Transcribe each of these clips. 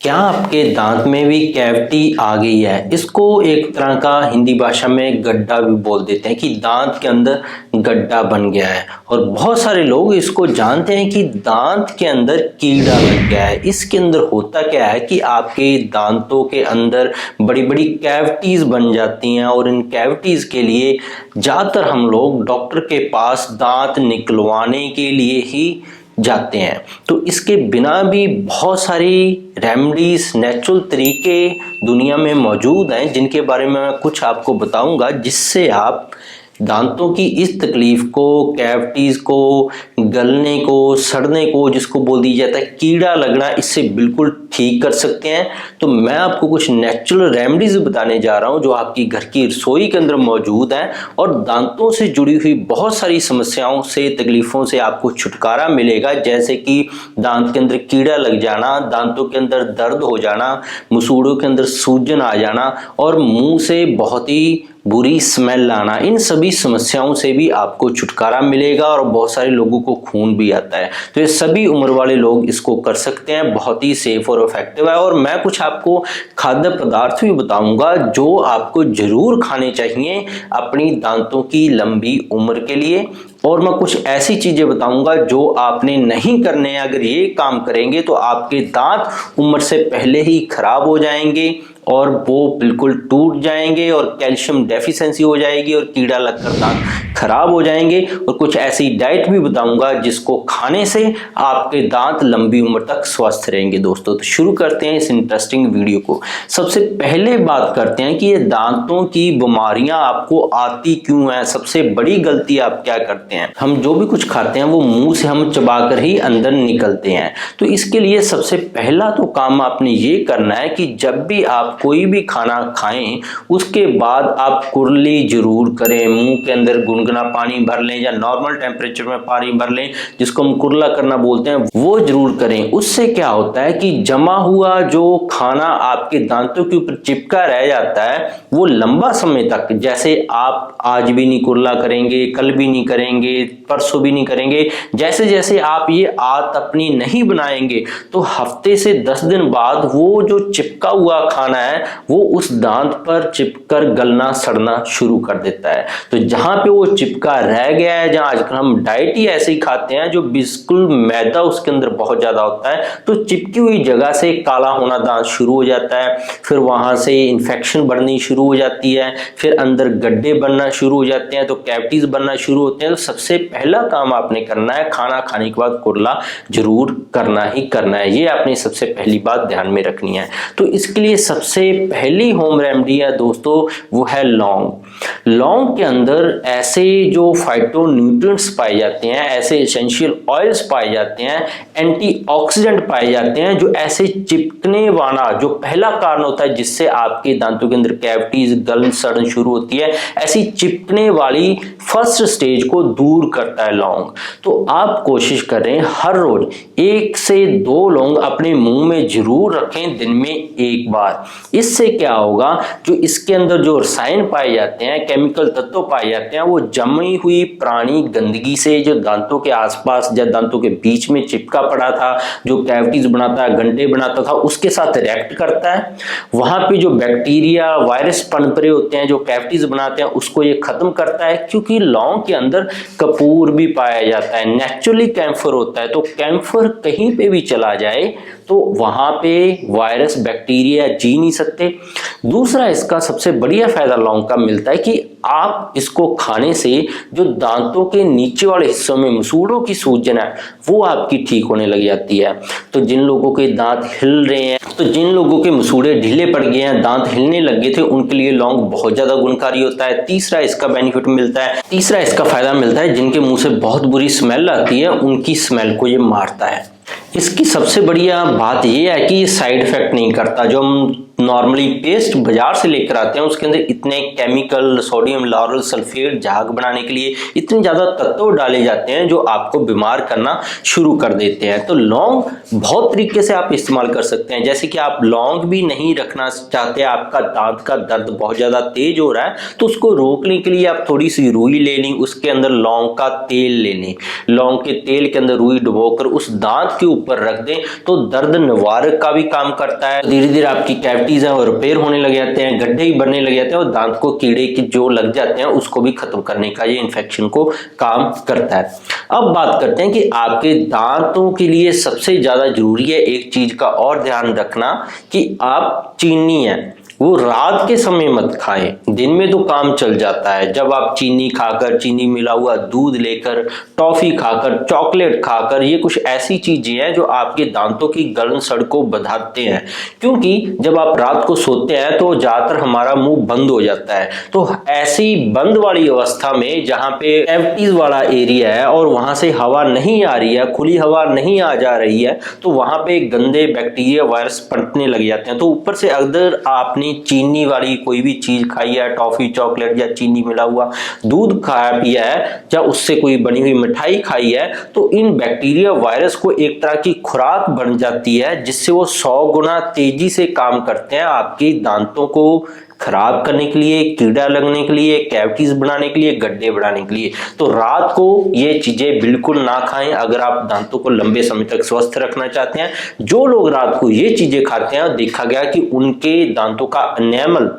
क्या आपके दांत में भी कैविटी आ गई है? इसको एक तरह का हिंदी भाषा में गड्ढा भी बोल देते हैं कि दांत के अंदर गड्ढा बन गया है। और बहुत सारे लोग इसको जानते हैं कि दांत के अंदर कीड़ा लग गया है। इसके अंदर होता क्या है कि आपके दांतों के अंदर बड़ी बड़ी कैविटीज बन जाती हैं और इन कैविटीज के लिए ज़्यादातर हम लोग डॉक्टर के पास दांत निकलवाने के लिए ही जाते हैं। तो इसके बिना भी बहुत सारी रेमेडीज, नेचुरल तरीके दुनिया में मौजूद हैं जिनके बारे में मैं कुछ आपको बताऊंगा, जिससे आप दांतों की इस तकलीफ को, कैविटीज को, गलने को, सड़ने को, जिसको बोल दिया जाता है कीड़ा लगना, इससे बिल्कुल ठीक कर सकते हैं। तो मैं आपको कुछ नेचुरल रेमेडीज बताने जा रहा हूं जो आपकी घर की रसोई के अंदर मौजूद हैं और दांतों से जुड़ी हुई बहुत सारी समस्याओं से, तकलीफों से आपको छुटकारा मिलेगा। जैसे कि दांत के अंदर कीड़ा लग जाना, दांतों के अंदर दर्द हो जाना, मसूड़ों के अंदर सूजन आ जाना और मुंह से बहुत ही बुरी स्मेल आना, इन सभी समस्याओं से भी आपको छुटकारा मिलेगा। और बहुत सारे लोगों को खून भी आता है, तो ये सभी उम्र वाले लोग इसको कर सकते हैं। बहुत ही सेफ और इफेक्टिव है। और मैं कुछ आपको खाद्य पदार्थ भी बताऊंगा जो आपको जरूर खाने चाहिए अपनी दांतों की लंबी उम्र के लिए। और मैं कुछ ऐसी चीजें बताऊंगा जो आपने नहीं करने हैं। अगर ये काम करेंगे तो आपके दांत उम्र से पहले ही खराब हो जाएंगे और वो बिल्कुल टूट जाएंगे और कैल्शियम डेफिशिएंसी हो जाएगी और कीड़ा लगकर दांत खराब हो जाएंगे। और कुछ ऐसी डाइट भी बताऊंगा जिसको खाने से आपके दांत लंबी उम्र तक स्वस्थ रहेंगे। दोस्तों, तो शुरू करते हैं इस इंटरेस्टिंग वीडियो को। सबसे पहले बात करते हैं कि ये दांतों की बीमारियां आपको आती क्यों है। सबसे बड़ी गलती आप क्या करते हैं, हम जो भी कुछ खाते हैं वो मुंह से हम चबाकर ही अंदर निकलते हैं। तो इसके लिए सबसे पहला तो काम आपने ये करना है कि जब भी आप कोई भी खाना खाएं उसके बाद आप कुरली जरूर करें। मुंह के अंदर गुनगुना पानी भर लें या नॉर्मल टेम्परेचर में पानी भर लें, जिसको हम कुरला करना बोलते हैं, वो जरूर करें। उससे क्या होता है कि जमा हुआ जो खाना आपके दांतों के ऊपर चिपका रह जाता है वो लंबा समय तक, जैसे आप आज भी नहीं कुरला करेंगे, कल भी नहीं करेंगे, परसों भी नहीं करेंगे, जैसे जैसे आप ये आदत अपनी नहीं बनाएंगे तो हफ्ते से 10 दिन बाद वो जो चिपका हुआ खाना है वो उस दांत पर चिपकर गलना, सड़ना शुरू कर देता है। तो जहां पे वो चिपका रह गया है, जहां आजकल हम डाइट ही ऐसे ही खाते हैं जो बिल्कुल मैदा उसके अंदर बहुत ज्यादा होता है, तो चिपकी हुई जगह से काला होना दांत शुरू हो जाता है। फिर वहां से इन्फेक्शन बढ़नी शुरू हो जाती है, फिर अंदर गड्ढे बनना शुरू हो जाते हैं, तो कैविटीज बनना शुरू होते हैं। तो सबसे पहला काम आपने करना है, खाना खाने के बाद कुरला जरूर करना ही करना है। ये आपने सबसे पहली बात ध्यान में रखनी है। तो इसके लिए सबसे पहली होम रेमेडी है दोस्तों, वो है लौंग। लौंग के अंदर ऐसे जो फाइटोन्यूट्रिएंट्स पाए जाते हैं, ऐसे एसेंशियल ऑयल्स पाए जाते हैं, एंटीऑक्सीडेंट पाए जाते हैं, जो ऐसे चिपकने वाला जो पहला कारण होता है जिससे आपके दांतों के अंदर कैविटीज, गलन, सड़न शुरू होती है, ऐसी चिपकने वाली फर्स्ट स्टेज को दूर करता है लौंग। तो आप कोशिश करें हर रोज 1 से 2 लौंग अपने मुंह में जरूर रखें, दिन में 1 बार। इससे क्या होगा, जो इसके अंदर जो रसायन पाए जाते हैं, केमिकल तत्व पाए जाते हैं, वो जमी हुई पुरानी गंदगी से जो दांतों के आसपास या दांतों के बीच में चिपका पड़ा था, जो कैविटीज बनाता है, गड्ढे बनाता था, उसके साथ रिएक्ट करता है। वहां पे जो बैक्टीरिया, वायरस पनपरे होते हैं जो कैविटीज बनाते हैं, उसको ये खत्म करता है। क्योंकि लौंग के अंदर कपूर भी पाया जाता है, नेचुरली कैम्फर होता है। तो कैम्फर कहीं पे भी चला जाए तो वहां पे वायरस, बैक्टीरिया जी नहीं सकते। दूसरा, इसका सबसे बढ़िया फायदा लौंग का मिलता है कि आप इसको खाने से जो दांतों के नीचे वाले हिस्सों में मसूड़ों की सूजन है वो आपकी ठीक होने लग जाती है। तो जिन लोगों के दांत हिल रहे हैं, तो जिन लोगों के मसूड़े ढीले पड़ गए हैं, दांत हिलने लग गए थे, उनके लिए लौंग बहुत ज्यादा गुणकारी होता है। तीसरा इसका बेनिफिट मिलता है, तीसरा इसका फायदा मिलता है, जिनके मुंह से बहुत बुरी स्मेल आती है उनकी स्मेल को ये मारता है। इसकी सबसे बढ़िया बात यह है कि ये साइड इफेक्ट नहीं करता। जो हम नॉर्मली पेस्ट बाजार से लेकर आते हैं उसके अंदर इतने केमिकल, सोडियम लॉरल सल्फेट झाग बनाने के लिए इतने ज्यादा तत्व डाले जाते हैं जो आपको बीमार करना शुरू कर देते हैं। तो लौंग बहुत तरीके से आप इस्तेमाल कर सकते हैं। जैसे कि आप लौंग भी नहीं रखना चाहते, आपका दांत का दर्द बहुत ज्यादा तेज हो रहा है, तो उसको रोकने के लिए आप थोड़ी सी रुई ले लें, उसके अंदर लौंग का तेल ले लें, लौंग के तेल के अंदर रुई डुबोकर उस दांत के ऊपर रख दें तो दर्द निवारक का भी काम करता है। धीरे धीरे आपकी कैविटीज है वो रिपेयर होने लग जाते हैं, गड्ढे ही बनने लग जाते हैं और दांत को कीड़े की जो लग जाते हैं उसको भी खत्म करने का ये इन्फेक्शन को काम करता है। अब बात करते हैं कि आपके दांतों के लिए सबसे ज्यादा जरूरी है एक चीज का और ध्यान रखना कि आप चीनी है वो रात के समय मत खाएं, दिन में तो काम चल जाता है। जब आप चीनी खाकर, चीनी मिला हुआ दूध लेकर, टॉफी खाकर, चॉकलेट खाकर, ये कुछ ऐसी चीजें हैं जो आपके दांतों की गलन सड़ को बढ़ाते हैं, क्योंकि जब आप रात को सोते हैं तो ज्यादातर हमारा मुंह बंद हो जाता है। तो ऐसी बंद वाली अवस्था में जहां पे कैविटीज वाला एरिया है और वहां से हवा नहीं आ रही है, खुली हवा नहीं आ जा रही है, तो वहां पे गंदे बैक्टीरिया, वायरस पनपने लग जाते हैं। तो ऊपर से अगर आपने चीनी वाली कोई भी चीज खाई है, टॉफी, चॉकलेट या चीनी मिला हुआ दूध खाया पिया है या उससे कोई बनी हुई मिठाई खाई है, तो इन बैक्टीरिया, वायरस को एक तरह की खुराक बन जाती है जिससे वो 100 गुना तेजी से काम करते हैं आपके दांतों को खराब करने के लिए, कीड़ा लगने के लिए, कैविटीज बनाने के लिए, गड्ढे बढ़ाने के लिए। तो रात को ये चीजें बिल्कुल ना खाएं अगर आप दांतों को लंबे समय तक स्वस्थ रखना चाहते हैं। जो लोग रात को ये चीजें खाते हैं देखा गया कि उनके दांतों का एनेमल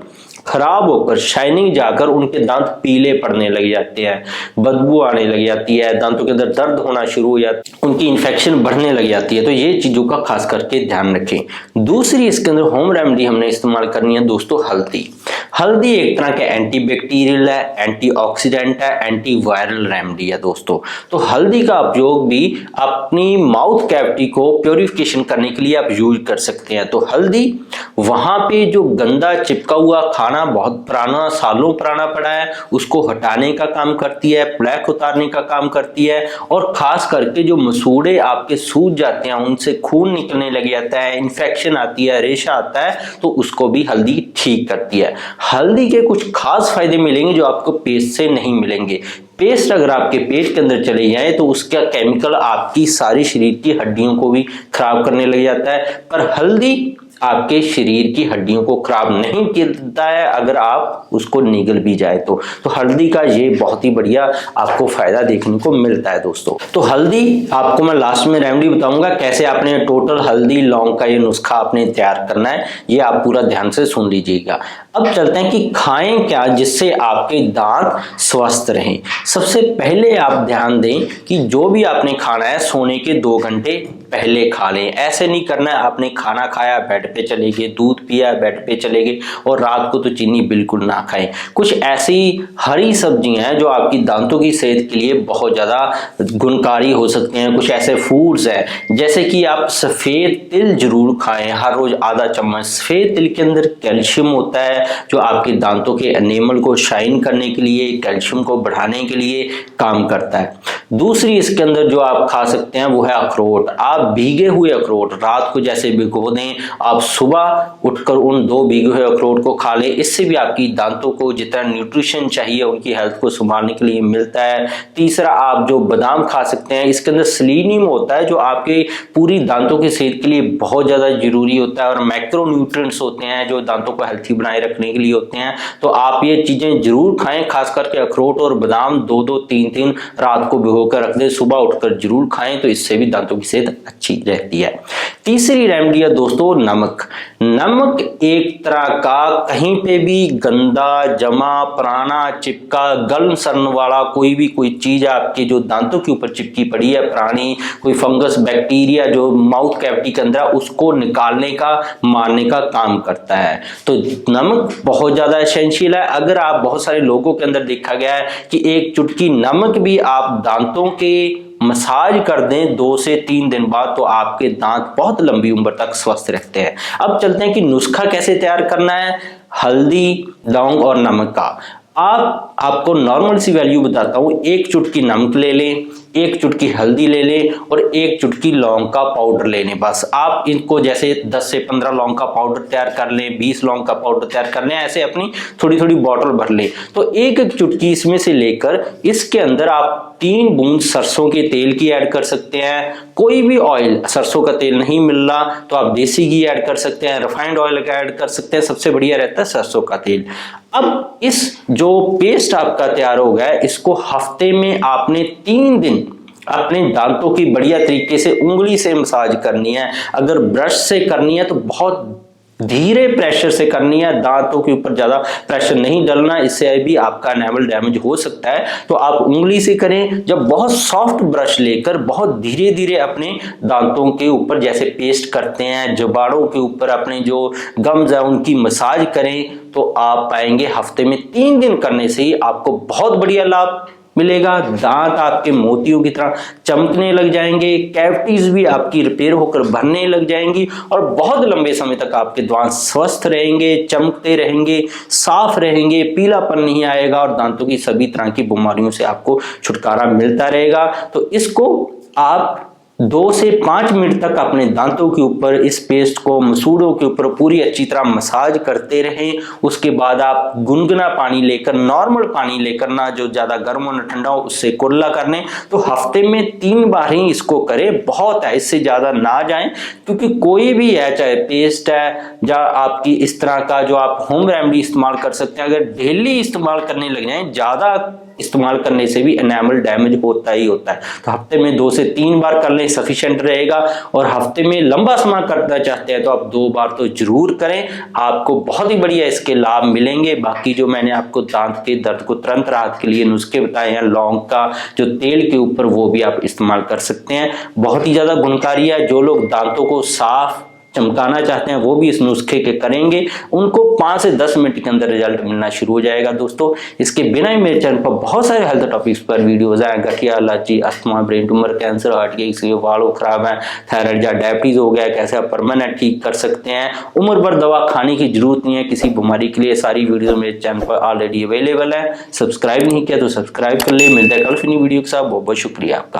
खराब होकर, शाइनिंग जाकर उनके दांत पीले पड़ने लग जाते हैं, बदबू आने लग जाती है, दांतों के अंदर दर्द होना शुरू हो जाती है, उनकी इन्फेक्शन बढ़ने लग जाती है। तो ये चीजों का खास करके ध्यान रखें। दूसरी इसके अंदर होम रेमेडी हमने इस्तेमाल करनी है दोस्तों, हल्दी। हल्दी एक तरह के एंटीबैक्टीरियल है, एंटीऑक्सीडेंट है, एंटीवायरल रेमेडी है दोस्तों। तो हल्दी का उपयोग भी अपनी माउथ कैविटी को प्योरिफिकेशन करने के लिए आप यूज कर सकते हैं। तो हल्दी वहां पे जो गंदा चिपका हुआ खाना बहुत पुराना, सालों पुराना पड़ा है, उसको हटाने का काम करती है, प्लेक उतारने का काम करती है, और खास करके जो मसूड़े आपके सूज जाते हैं, उनसे खून निकलने लग जाता है, इन्फेक्शन आती है, रेशा आता है, तो उसको भी हल्दी ठीक करती है। हल्दी के कुछ खास फायदे मिलेंगे जो आपको पेस्ट से नहीं मिलेंगे। पेस्ट अगर आपके पेट के अंदर चले जाए तो उसका केमिकल आपकी सारी शरीर की हड्डियों को भी खराब करने लग जाता है, पर हल्दी आपके शरीर की हड्डियों को खराब नहीं करता है अगर आप उसको निगल भी जाए तो हल्दी का ये बहुत ही बढ़िया आपको फायदा देखने को मिलता है दोस्तों। तो हल्दी आपको मैं लास्ट में रेमेडी बताऊंगा कैसे आपने टोटल हल्दी लौंग का ये नुस्खा आपने तैयार करना है, ये आप पूरा ध्यान से सुन लीजिएगा। अब चलते हैं कि खाएं क्या जिससे आपके दांत स्वस्थ रहें। सबसे पहले आप ध्यान दें कि जो भी आपने खाना है सोने के 2 घंटे पहले खा लें। ऐसे नहीं करना है आपने खाना खाया बेड पे चले गए, दूध पिया बेड पे चले गए, और रात को तो चीनी बिल्कुल ना खाएं। कुछ ऐसी हरी सब्जियां हैं जो आपकी दांतों की सेहत के लिए बहुत ज्यादा गुणकारी हो सकते हैं। कुछ ऐसे फूड्स हैं जैसे कि आप सफेद तिल जरूर खाएं, हर रोज आधा चम्मच। सफेद तिल के अंदर कैल्शियम होता है जो आपके दांतों के एनेमल को शाइन करने के लिए, कैल्शियम को बढ़ाने के लिए काम करता है। दूसरी इसके अंदर जो आप खा सकते हैं वो है अखरोट। आप भीगे हुए अखरोट रात को जैसे भिगो दें, आप सुबह उठकर उन 2 भीगे हुए अखरोट को खा लें। इससे भी आपकी दांतों को जितना न्यूट्रिशन चाहिए उनकी हेल्थ को संभालने के लिए मिलता है। तीसरा आप जो बादाम खा सकते हैं, इसके अंदर सेलेनियम होता है जो आपके पूरी दांतों की सेहत के लिए बहुत ज्यादा जरूरी होता है, और मैक्रो न्यूट्रिएंट्स होते हैं जो दांतों को हेल्थी बनाए रखने के लिए होते हैं। तो आप ये चीजें जरूर खाएं, खास करके अखरोट और बादाम 2-2 3-3 रात को भिगोकर रख दें, सुबह उठकर जरूर खाएं, तो इससे भी दांतों की सेहत अच्छी रहती है। तीसरी रेमेडी है दोस्तों नमक। नमक एक तरह का कहीं पे भी गंदा जमा पुराना चिपका गलन सड़न वाला कोई चीज आपके जो दांतों के ऊपर चिपकी पड़ी है, पुरानी कोई फंगस बैक्टीरिया जो माउथ कैविटी के अंदर, उसको निकालने का, मारने का काम करता है। तो नमक बहुत ज्यादा एसेंशियल है। अगर आप बहुत सारे लोगों के अंदर देखा गया है कि एक चुटकी नमक भी आप दांतों के मसाज कर दें 2 से 3 दिन बाद, तो आपके दांत बहुत लंबी उम्र तक स्वस्थ रहते हैं। अब चलते हैं कि नुस्खा कैसे तैयार करना है हल्दी, लौंग और नमक का। आपको नॉर्मल सी वैल्यू बताता हूँ। 1 चुटकी नमक ले लें, 1 चुटकी हल्दी ले लें और 1 चुटकी लौंग का पाउडर ले लें। बस आप इनको जैसे 10 से 15 लौंग का पाउडर तैयार कर लें, 20 लौंग का पाउडर तैयार कर लें, ऐसे अपनी थोड़ी थोड़ी बॉटल भर लें। तो एक एक चुटकी इसमें से लेकर इसके अंदर आप 3 बूंद सरसों के तेल की ऐड कर सकते हैं। कोई भी ऑयल, सरसों का तेल नहीं मिल रहा तो आप देसी घी ऐड कर सकते हैं, रिफाइंड ऑयल का ऐड कर सकते हैं, सबसे बढ़िया रहता है सरसों का तेल। अब इस जो पेस्ट आपका तैयार हो गया है, इसको हफ्ते में आपने 3 दिन अपने दांतों की बढ़िया तरीके से उंगली से मसाज करनी है। अगर ब्रश से करनी है तो बहुत धीरे प्रेशर से करनी है, दांतों के ऊपर ज्यादा प्रेशर नहीं डालना, इससे भी आपका एनामल डैमेज हो सकता है। तो आप उंगली से करें। जब बहुत सॉफ्ट ब्रश लेकर बहुत धीरे धीरे अपने दांतों के ऊपर जैसे पेस्ट करते हैं, जबाड़ों के ऊपर अपने जो गम्स है उनकी मसाज करें, तो आप पाएंगे हफ्ते में 3 दिन करने से ही आपको बहुत बढ़िया लाभ मिलेगा। दांत आपके मोतियों की तरह चमकने लग जाएंगे, कैविटीज भी आपकी रिपेयर होकर भरने लग जाएंगी और बहुत लंबे समय तक आपके दांत स्वस्थ रहेंगे, चमकते रहेंगे, साफ रहेंगे, पीलापन नहीं आएगा और दांतों की सभी तरह की बीमारियों से आपको छुटकारा मिलता रहेगा। तो इसको आप 2 से 5 मिनट तक अपने दांतों के ऊपर इस पेस्ट को मसूड़ों के ऊपर पूरी अच्छी तरह मसाज करते रहें। उसके बाद आप गुनगुना पानी लेकर, नॉर्मल पानी लेकर, ना जो ज्यादा गर्म हो ना ठंडा हो, उससे कुल्ला कर लें। तो हफ्ते में 3 बार ही इसको करें, बहुत है, इससे ज्यादा ना जाएं। क्योंकि कोई भी है, चाहे पेस्ट है या आपकी इस तरह का जो आप होम रेमेडी इस्तेमाल कर सकते हैं, अगर डेली इस्तेमाल करने लग जाए, ज्यादा इस्तेमाल करने से भी एनामल डैमेज होता ही होता है। तो हफ्ते में 2 से 3 बार कर लें, सफिशिएंट रहेगा। और हफ्ते में लंबा समय करना चाहते हैं तो आप 2 बार तो जरूर करें, आपको बहुत ही बढ़िया इसके लाभ मिलेंगे। बाकी जो मैंने आपको दांत के दर्द को तुरंत राहत के लिए नुस्खे बताए हैं, लौंग का जो तेल के ऊपर, वो भी आप इस्तेमाल कर सकते हैं। बहुत ही ज्यादा गुणकारी है। जो लोग दांतों को साफ चमकाना चाहते हैं वो भी इस नुस्खे के करेंगे, उनको 5 से 10 मिनट के अंदर रिजल्ट मिलना शुरू हो जाएगा। दोस्तों, इसके बिना ही मेरे चैनल पर बहुत सारे हेल्थ टॉपिक्स पर वीडियोस हैं। गठिया, allergy, asthma, brain tumour, cancer, heart के किसी बालों खराब है, थायराइड या डायबिटीज हो गया, कैसे आप परमानेंट ठीक कर सकते हैं। उम्र भर दवा खाने की जरूरत नहीं है किसी बीमारी के लिए। सारी वीडियो मेरे चैनल पर ऑलरेडी अवेलेबल है। सब्सक्राइब नहीं किया तो सब्सक्राइब कर ले। मिलता है कल फिर वीडियो के साथ। बहुत बहुत शुक्रिया आपका।